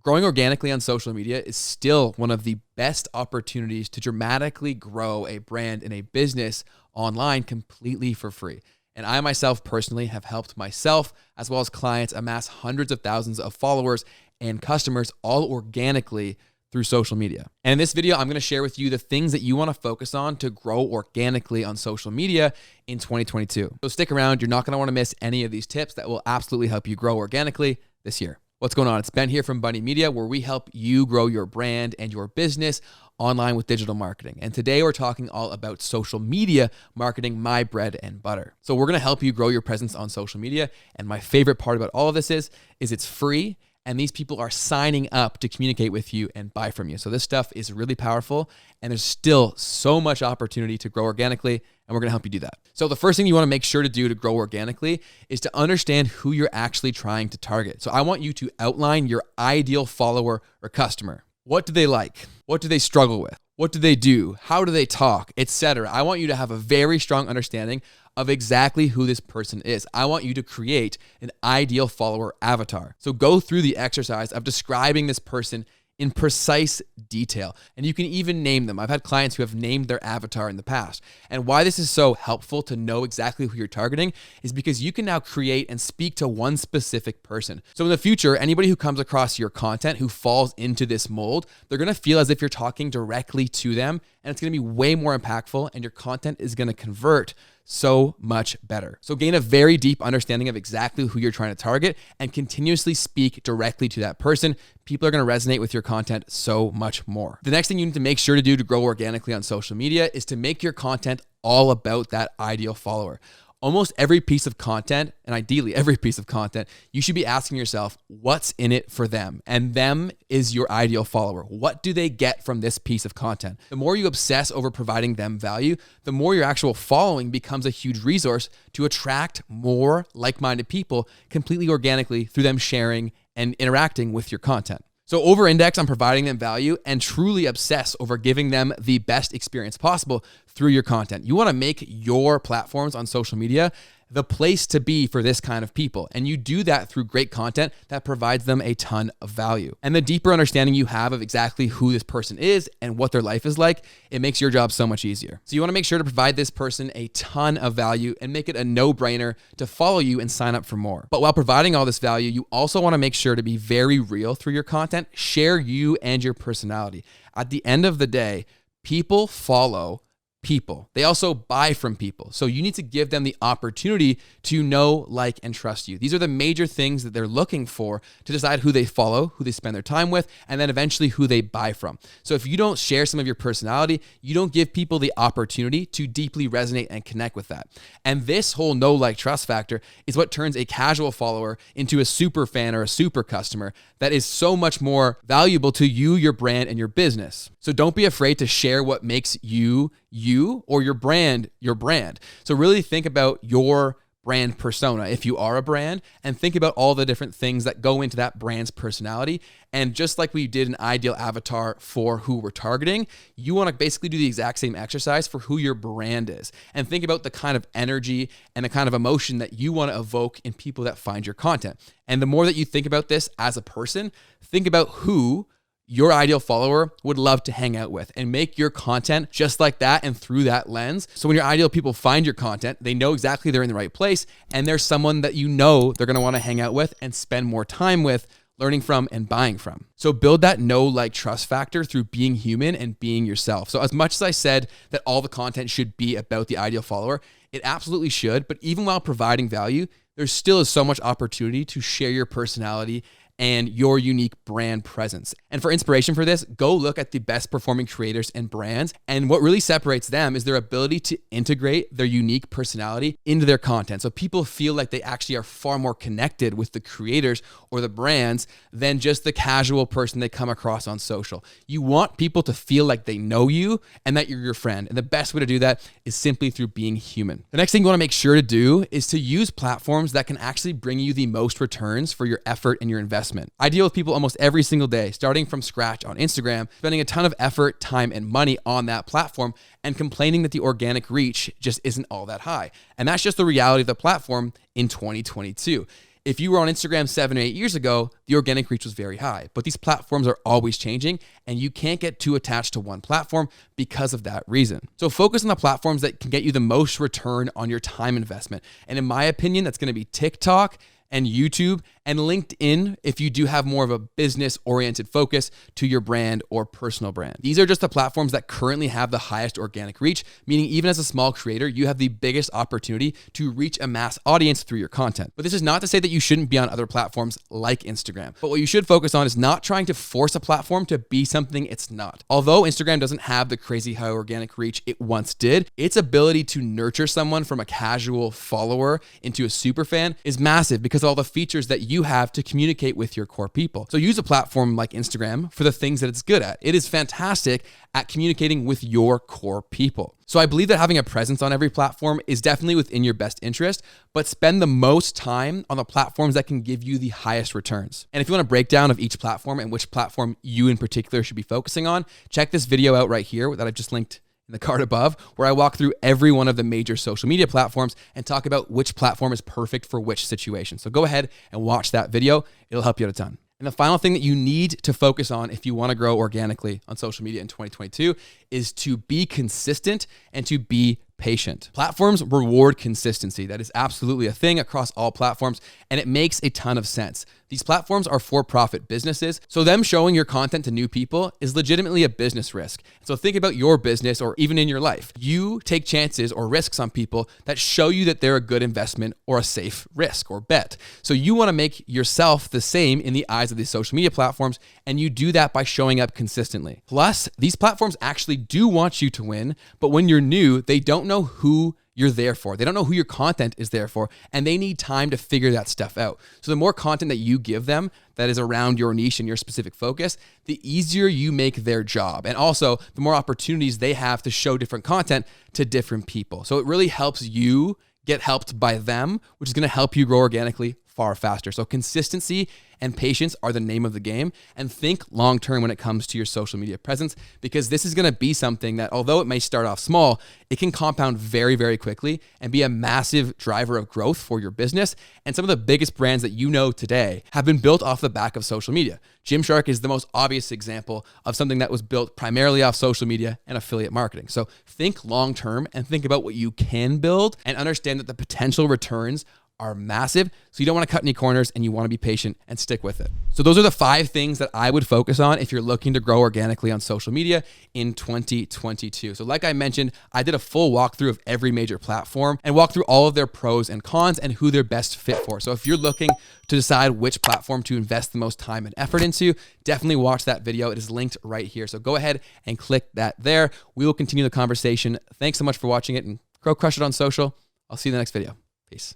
Growing organically on social media is still one of the best opportunities to dramatically grow a brand and a business online completely for free. And I myself personally have helped myself as well as clients amass hundreds of thousands of followers and customers all organically through social media. And in this video, I'm going to share with you the things that you want to focus on to grow organically on social media in 2022. So stick around. You're not going to want to miss any of these tips that will absolutely help you grow organically this year. What's going on? It's Ben here from Bunny Media, where we help you grow your brand and your business online with digital marketing. And today we're talking all about social media marketing, my bread and butter. So we're going to help you grow your presence on social media. And my favorite part about all of this is it's free. And these people are signing up to communicate with you and buy from you. So this stuff is really powerful, and there's still so much opportunity to grow organically, and we're gonna help you do that. So the first thing you wanna make sure to do to grow organically is to understand who you're actually trying to target. So I want you to outline your ideal follower or customer. What do they like? What do they struggle with? What do they do? How do they talk, etc.? I want you to have a very strong understanding of exactly who this person is. I want you to create an ideal follower avatar. So go through the exercise of describing this person in precise detail. And you can even name them. I've had clients who have named their avatar in the past. And why this is so helpful to know exactly who you're targeting is because you can now create and speak to one specific person. So in the future, anybody who comes across your content who falls into this mold, they're gonna feel as if you're talking directly to them, and it's gonna be way more impactful, and your content is gonna convert so much better. So gain a very deep understanding of exactly who you're trying to target and continuously speak directly to that person. People are going to resonate with your content so much more. The next thing you need to make sure to do to grow organically on social media is to make your content all about that ideal follower. Almost every piece of content, and ideally every piece of content, you should be asking yourself, what's in it for them? And them is your ideal follower. What do they get from this piece of content? The more you obsess over providing them value, the more your actual following becomes a huge resource to attract more like-minded people completely organically through them sharing and interacting with your content. So over-index on providing them value and truly obsess over giving them the best experience possible through your content. You want to make your platforms on social media the place to be for this kind of people. And you do that through great content that provides them a ton of value. And the deeper understanding you have of exactly who this person is and what their life is like, it makes your job so much easier. So you want to make sure to provide this person a ton of value and make it a no-brainer to follow you and sign up for more. But while providing all this value, you also want to make sure to be very real through your content, share you and your personality. At the end of the day, people follow people. They also buy from people. So you need to give them the opportunity to know, like, and trust you. These are the major things that they're looking for to decide who they follow, who they spend their time with, and then eventually who they buy from. So if you don't share some of your personality, you don't give people the opportunity to deeply resonate and connect with that. And this whole know, like, trust factor is what turns a casual follower into a super fan or a super customer that is so much more valuable to you, your brand, and your business. So don't be afraid to share what makes you, or your brand, your brand. So really think about your brand persona if you are a brand, and think about all the different things that go into that brand's personality. And just like we did an ideal avatar for who we're targeting, you want to basically do the exact same exercise for who your brand is. And think about the kind of energy and the kind of emotion that you want to evoke in people that find your content. And the more that you think about this as a person, think about who your ideal follower would love to hang out with, and make your content just like that and through that lens. So when your ideal people find your content, they know exactly they're in the right place, and there's someone that you know they're going to want to hang out with and spend more time with, learning from and buying from. So build that know, like, trust factor through being human and being yourself. So as much as I said that all the content should be about the ideal follower, it absolutely should, but even while providing value, there still is so much opportunity to share your personality and your unique brand presence. And for inspiration for this, go look at the best performing creators and brands. And what really separates them is their ability to integrate their unique personality into their content. So people feel like they actually are far more connected with the creators or the brands than just the casual person they come across on social. You want people to feel like they know you and that you're your friend. And the best way to do that is simply through being human. The next thing you want to make sure to do is to use platforms that can actually bring you the most returns for your effort and your investment. I deal with people almost every single day, starting from scratch on Instagram, spending a ton of effort, time, and money on that platform, and complaining that the organic reach just isn't all that high. And that's just the reality of the platform in 2022. If you were on Instagram 7 or 8 years ago, the organic reach was very high, but these platforms are always changing and you can't get too attached to one platform because of that reason. So focus on the platforms that can get you the most return on your time investment. And in my opinion, that's going to be TikTok and YouTube and LinkedIn if you do have more of a business-oriented focus to your brand or personal brand. These are just the platforms that currently have the highest organic reach, meaning even as a small creator, you have the biggest opportunity to reach a mass audience through your content. But this is not to say that you shouldn't be on other platforms like Instagram. But what you should focus on is not trying to force a platform to be something it's not. Although Instagram doesn't have the crazy high organic reach it once did, its ability to nurture someone from a casual follower into a super fan is massive because of all the features that you have to communicate with your core people. So use a platform like Instagram for the things that it's good at. It is fantastic at communicating with your core people. So I believe that having a presence on every platform is definitely within your best interest, but spend the most time on the platforms that can give you the highest returns. And if you want a breakdown of each platform and which platform you in particular should be focusing on, check this video out right here that I've just linked in the card above, where I walk through every one of the major social media platforms and talk about which platform is perfect for which situation. So go ahead and watch that video. It'll help you out a ton. And the final thing that you need to focus on if you want to grow organically on social media in 2022 is to be consistent and to be patient. Platforms reward consistency. That is absolutely a thing across all platforms, and it makes a ton of sense. These platforms are for-profit businesses, so them showing your content to new people is legitimately a business risk. So think about your business or even in your life. You take chances or risks on people that show you that they're a good investment or a safe risk or bet. So you want to make yourself the same in the eyes of these social media platforms, and you do that by showing up consistently. Plus, these platforms actually do want you to win, but when you're new, they don't know who you're there for. They don't know who your content is there for, and they need time to figure that stuff out. So the more content that you give them that is around your niche and your specific focus, the easier you make their job. And also, the more opportunities they have to show different content to different people. So it really helps you get helped by them, which is going to help you grow organically far faster. So consistency and patience are the name of the game, and think long-term when it comes to your social media presence, because this is going to be something that, although it may start off small, it can compound very, very quickly and be a massive driver of growth for your business. And some of the biggest brands that you know today have been built off the back of social media. Gymshark is the most obvious example of something that was built primarily off social media and affiliate marketing. So think long-term and think about what you can build and understand that the potential returns are massive. So you don't want to cut any corners, and you want to be patient and stick with it. So those are the 5 things that I would focus on if you're looking to grow organically on social media in 2022. So like I mentioned, I did a full walkthrough of every major platform and walk through all of their pros and cons and who they're best fit for. So if you're looking to decide which platform to invest the most time and effort into, definitely watch that video. It is linked right here. So go ahead and click that there. We will continue the conversation. Thanks so much for watching it, and go crush it on social. I'll see you in the next video. Peace.